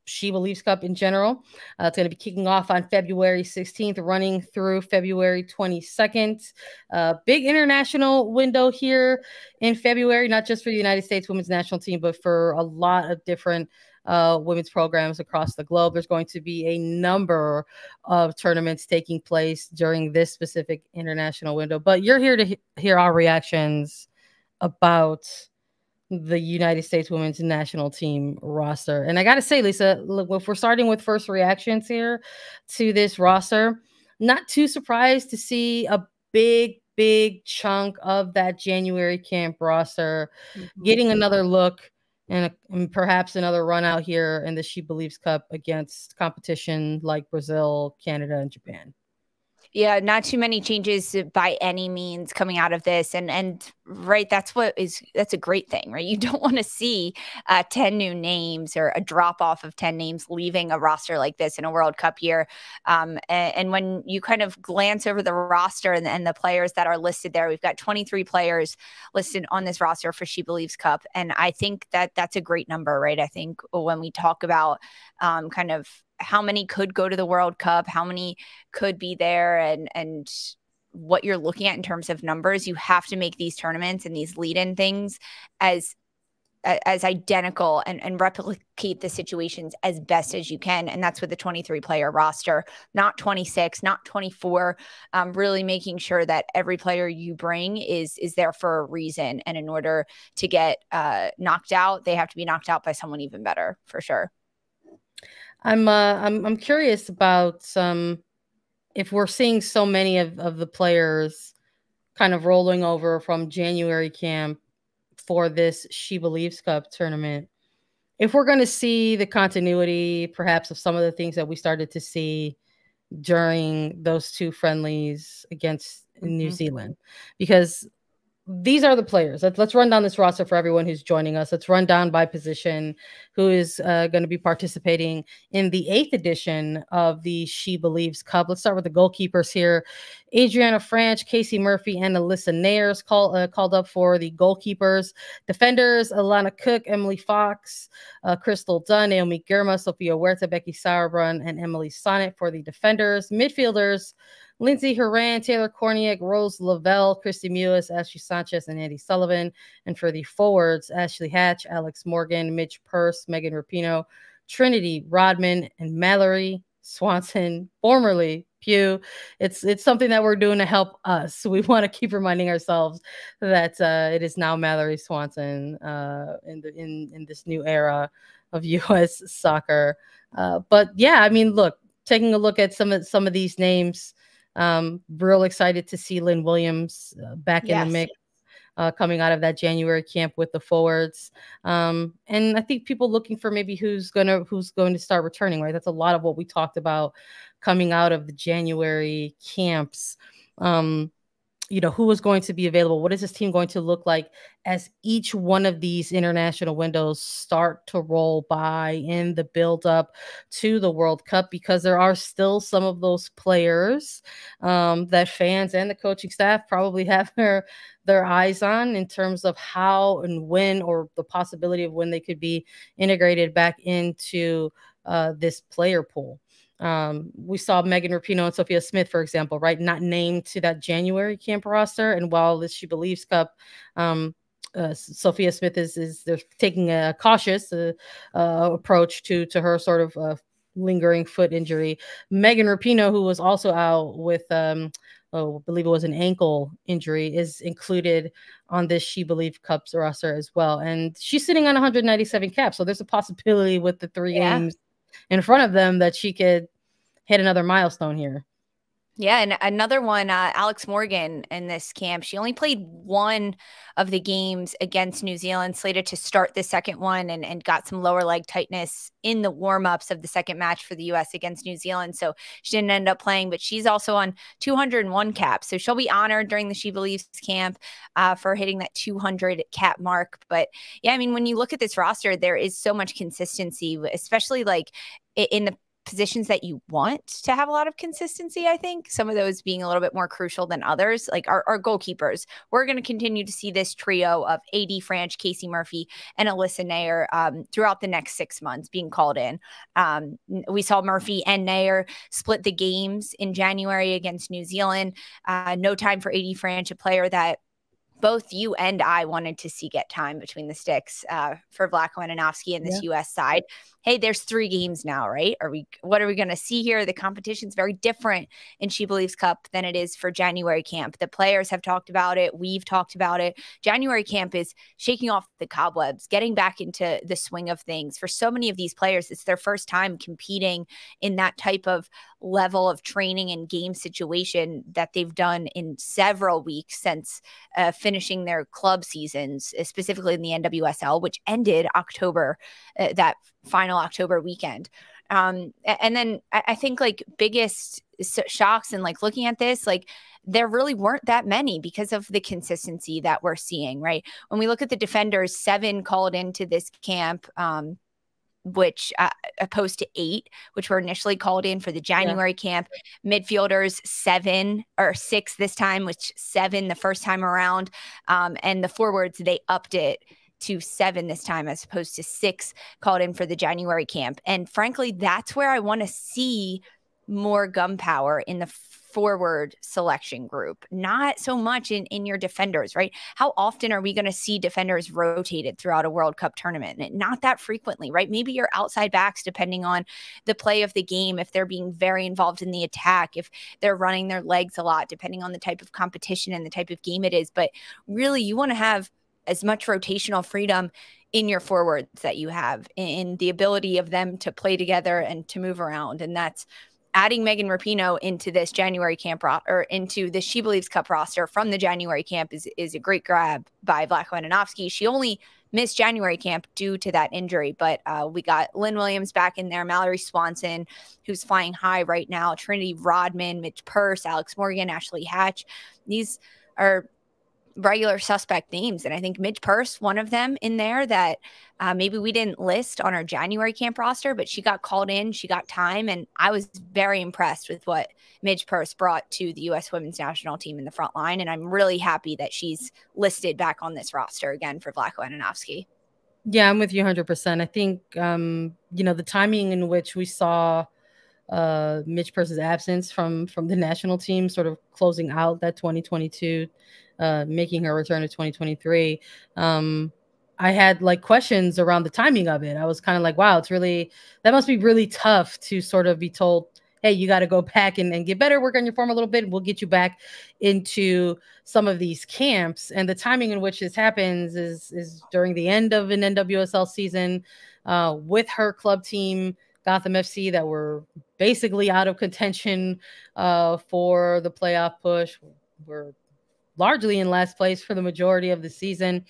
SheBelieves Cup in general. It's going to be kicking off on February 16th, running through February 22nd. Big international window here in February, not just for the United States women's national team, but for a lot of different women's programs across the globe. There's going to be a number of tournaments taking place during this specific international window. But you're here to hear our reactions about the United States women's national team roster. And I got to say, Lisa, look, if we're starting with first reactions here to this roster, not too surprised to see a big chunk of that January camp roster getting another look and perhaps another run out here in the SheBelieves Cup against competition like Brazil, Canada, and Japan. Yeah, not too many changes by any means coming out of this. And right, that's a great thing, right? You don't want to see 10 new names or a drop off of 10 names leaving a roster like this in a World Cup year. And when you kind of glance over the roster and the players that are listed there, we've got 23 players listed on this roster for SheBelieves Cup. And I think that's a great number, right? I think when we talk about kind of how many could go to the World Cup, how many could be there, and what you're looking at in terms of numbers, you have to make these tournaments and these lead-in things as identical and replicate the situations as best as you can. And that's with the 23-player roster, not 26, not 24, really making sure that every player you bring is there for a reason. And in order to get knocked out, they have to be knocked out by someone even better, for sure. I'm curious about if we're seeing so many of the players kind of rolling over from January camp for this SheBelieves Cup tournament. If we're going to see the continuity, perhaps, of some of the things that we started to see during those two friendlies against New Zealand, because these are the players. Let's run down this roster for everyone who's joining us. Let's run down by position who is going to be participating in the 8th edition of the SheBelieves Cup. Let's start with the goalkeepers here. Adriana Franch, Casey Murphy, and Alyssa Nayers called up for the goalkeepers. Defenders, Alana Cook, Emily Fox, Crystal Dunn, Naomi Girma, Sophia Huerta, Becky Sauerbrunn, and Emily Sonnet for the defenders. Midfielders, Lindsay Horan, Taylor Korniak, Rose Lavelle, Christy Mewis, Ashley Sanchez, and Andy Sullivan. And for the forwards, Ashley Hatch, Alex Morgan, Mitch Purse, Megan Rapinoe, Trinity Rodman, and Mallory Swanson, formerly Pugh. It's something that we're doing to help us. So we want to keep reminding ourselves that it is now Mallory Swanson in this new era of U.S. soccer. But yeah, I mean, look, taking a look at some of these names. Real excited to see Lynn Williams back in the mix, coming out of that January camp with the forwards. And I think people looking for maybe who's going to start returning, right? That's a lot of what we talked about coming out of the January camps. Who is going to be available? What is this team going to look like as each one of these international windows start to roll by in the build up to the World Cup? Because there are still some of those players that fans and the coaching staff probably have their eyes on in terms of how and when, or the possibility of when they could be integrated back into this player pool. We saw Megan Rapinoe and Sophia Smith, for example, right, not named to that January camp roster. And while this SheBelieves Cup, Sophia Smith is they're taking a cautious approach to her sort of lingering foot injury. Megan Rapinoe, who was also out with I believe it was an ankle injury, is included on this SheBelieves Cup roster as well. And she's sitting on 197 caps. So there's a possibility with the 3 games in front of them that she could hit another milestone here. Yeah, and another one, Alex Morgan in this camp. She only played one of the games against New Zealand, slated to start the second one, and got some lower leg tightness in the warm-ups of the second match for the U.S. against New Zealand. So she didn't end up playing, but she's also on 201 caps. So she'll be honored during the SheBelieves camp for hitting that 200 cap mark. But yeah, I mean, when you look at this roster, there is so much consistency, especially like in the positions that you want to have a lot of consistency, I think. Some of those being a little bit more crucial than others, like our goalkeepers. We're going to continue to see this trio of AD Franch, Casey Murphy, and Alyssa Nair throughout the next 6 months being called in. We saw Murphy and Nair split the games in January against New Zealand. No time for AD Franch, a player that both you and I wanted to see get time between the sticks for Vlatko and this U.S. side. Hey, there's 3 games now, right? What are we going to see here? The competition's very different in SheBelieves Cup than it is for January camp. The players have talked about it. We've talked about it. January camp is shaking off the cobwebs, getting back into the swing of things. For so many of these players, it's their first time competing in that type of level of training and game situation that they've done in several weeks since finishing their club seasons, specifically in the NWSL, which ended October, that final October weekend. And then I think like biggest shocks and like looking at this, like there really weren't that many because of the consistency that we're seeing, right? When we look at the defenders, 7 called into this camp, which opposed to 8, which were initially called in for the January camp. Midfielders 7 or 6 this time, which 7 the first time around. And the forwards, they upped it to 7 this time as opposed to 6 called in for the January camp. And frankly, that's where I want to see more gunpowder in the forward selection group, not so much in your defenders, right? How often are we going to see defenders rotated throughout a World Cup tournament? Not that frequently, right? Maybe your outside backs, depending on the play of the game, if they're being very involved in the attack, if they're running their legs a lot, depending on the type of competition and the type of game it is. But really, you want to have as much rotational freedom in your forwards that you have, in the ability of them to play together and to move around. And that's adding Megan Rapinoe into this January camp or into the SheBelieves Cup roster from the January camp is a great grab by Vlatko. She only missed January camp due to that injury, but we got Lynn Williams back in there, Mallory Swanson, who's flying high right now, Trinity Rodman, Midge Purce, Alex Morgan, Ashley Hatch. These are regular suspect names. And I think Midge Purce, one of them in there that maybe we didn't list on our January camp roster, but she got called in, she got time. And I was very impressed with what Midge Purce brought to the U.S. women's national team in the front line. And I'm really happy that she's listed back on this roster again for Vlatko. Yeah, I'm with you 100%. I think, the timing in which we saw Midge Purce's absence from the national team, sort of closing out that 2022, making her return to 2023. I had like questions around the timing of it. I was kind of like, wow, that must be really tough to sort of be told, hey, you got to go back and get better, work on your form a little bit, and we'll get you back into some of these camps. And the timing in which this happens is during the end of an NWSL season with her club team, Gotham FC, that were basically out of contention for the playoff push. We're largely in last place for the majority of the season.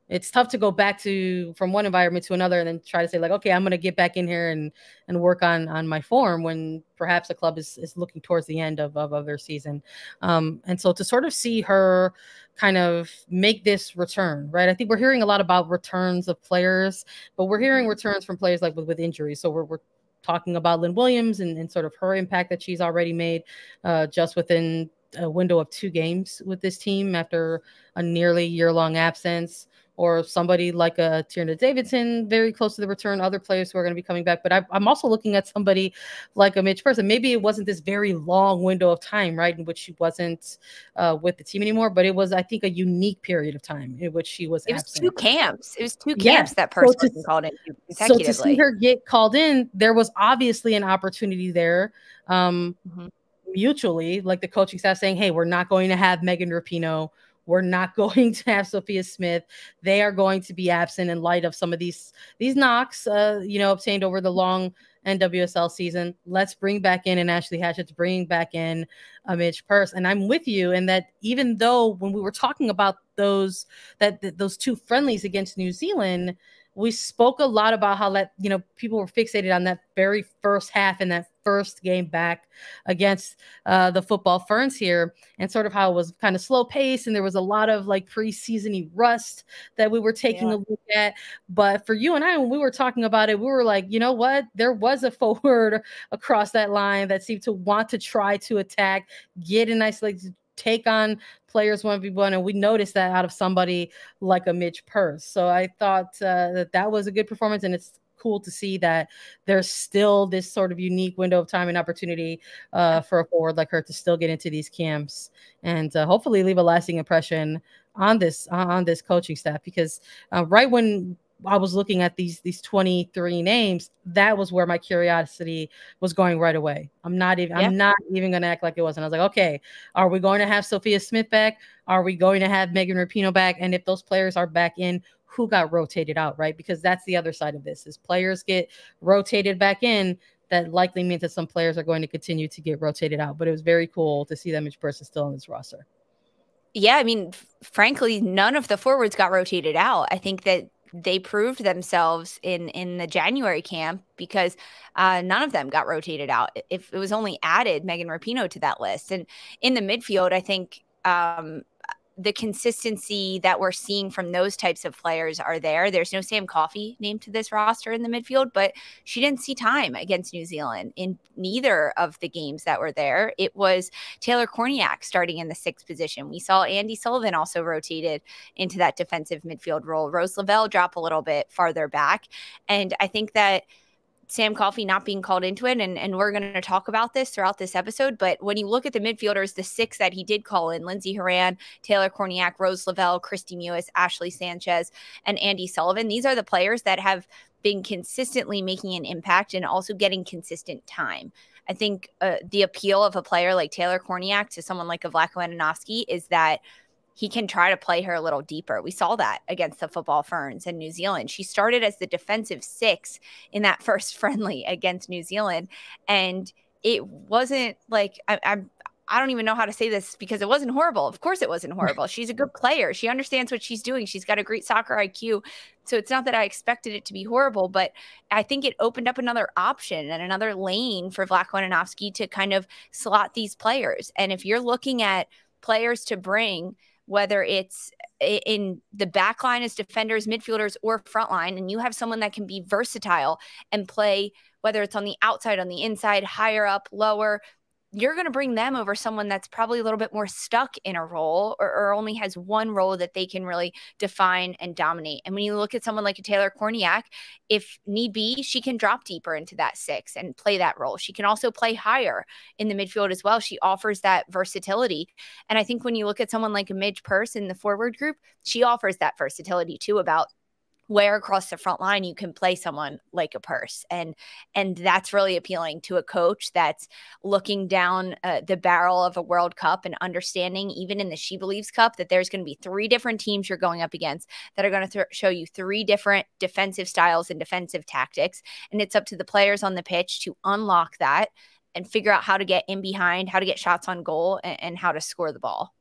It's tough to go back from one environment to another and then try to say like, okay, I'm going to get back in here and work on my form when perhaps a club is looking towards the end of their season. And so to sort of see her kind of make this return, right? I think we're hearing a lot about returns of players, but we're hearing returns from players like with injuries. So we're talking about Lynn Williams and sort of her impact that she's already made just within a window of 2 games with this team after a nearly year-long absence, or somebody like a Tierna Davidson, very close to the return, other players who are going to be coming back. But I'm also looking at somebody like a Midge Purce. Maybe it wasn't this very long window of time, right, in which she wasn't with the team anymore, but it was, I think, a unique period of time in which she was absent. It was 2 camps that Purce wasn't called in consecutively. So to see her get called in, there was obviously an opportunity there. Mutually, like the coaching staff saying, hey, we're not going to have Megan Rapinoe. We're not going to have Sophia Smith. They are going to be absent in light of some of these knocks, obtained over the long NWSL season. Let's bring back in an Ashley Hatch. Let's bring back in a Midge Purce. And I'm with you in that even though when we were talking about those 2 friendlies against New Zealand, we spoke a lot about how people were fixated on that very first half and that first game back against the Football Ferns here, and sort of how it was kind of slow pace and there was a lot of like preseason-y rust that we were taking a look at. But for you and I, when we were talking about it, we were like, you know what? There was a forward across that line that seemed to want to try to attack, get a nice take on players 1v1, and we noticed that out of somebody like a Midge Purse. So I thought that was a good performance, and it's cool to see that there's still this sort of unique window of time and opportunity for a forward like her to still get into these camps and hopefully leave a lasting impression on this coaching staff, because right when I was looking at these 23 names, that was where my curiosity was going right away. I'm not even going to act like it wasn't. I was like, okay, are we going to have Sophia Smith back? Are we going to have Megan Rapinoe back? And if those players are back in, who got rotated out, right? Because that's the other side of this, is players get rotated back in. That likely means that some players are going to continue to get rotated out. But it was very cool to see that Midge Purse is still on this roster. Yeah, I mean, frankly, none of the forwards got rotated out. I think that they proved themselves in the January camp because none of them got rotated out. If it was only added Megan Rapinoe to that list. And in the midfield, I think the consistency that we're seeing from those types of players are there. There's no Sam Coffey named to this roster in the midfield, but she didn't see time against New Zealand in neither of the games that were there. It was Taylor Korniak starting in the 6th position. We saw Andi Sullivan also rotated into that defensive midfield role. Rose Lavelle drop a little bit farther back. And I think that Sam Coffey not being called into it, and we're going to talk about this throughout this episode, but when you look at the midfielders, the 6 that he did call in, Lindsey Horan, Taylor Korniak, Rose Lavelle, Christy Mewis, Ashley Sanchez, and Andi Sullivan, these are the players that have been consistently making an impact and also getting consistent time. I think the appeal of a player like Taylor Korniak to someone like a Vlatko Andonovski is that he can try to play her a little deeper. We saw that against the Football Ferns in New Zealand. She started as the defensive 6 in that first friendly against New Zealand. And it wasn't like, I don't even know how to say this because it wasn't horrible. Of course it wasn't horrible. She's a good player. She understands what she's doing. She's got a great soccer IQ. So it's not that I expected it to be horrible, but I think it opened up another option and another lane for Vlatko Andonovski to kind of slot these players. And if you're looking at players to bring, whether it's in the back line as defenders, midfielders, or front line, and you have someone that can be versatile and play, whether it's on the outside, on the inside, higher up, lower, you're going to bring them over someone that's probably a little bit more stuck in a role or only has one role that they can really define and dominate. And when you look at someone like a Taylor Korniak, if need be, she can drop deeper into that 6 and play that role. She can also play higher in the midfield as well. She offers that versatility. And I think when you look at someone like a Midge Purse in the forward group, she offers that versatility too, about where across the front line you can play someone like a Purse. And that's really appealing to a coach that's looking down the barrel of a World Cup and understanding, even in the SheBelieves Cup, that there's going to be 3 different teams you're going up against that are going to show you 3 different defensive styles and defensive tactics. And it's up to the players on the pitch to unlock that and figure out how to get in behind, how to get shots on goal, and how to score the ball.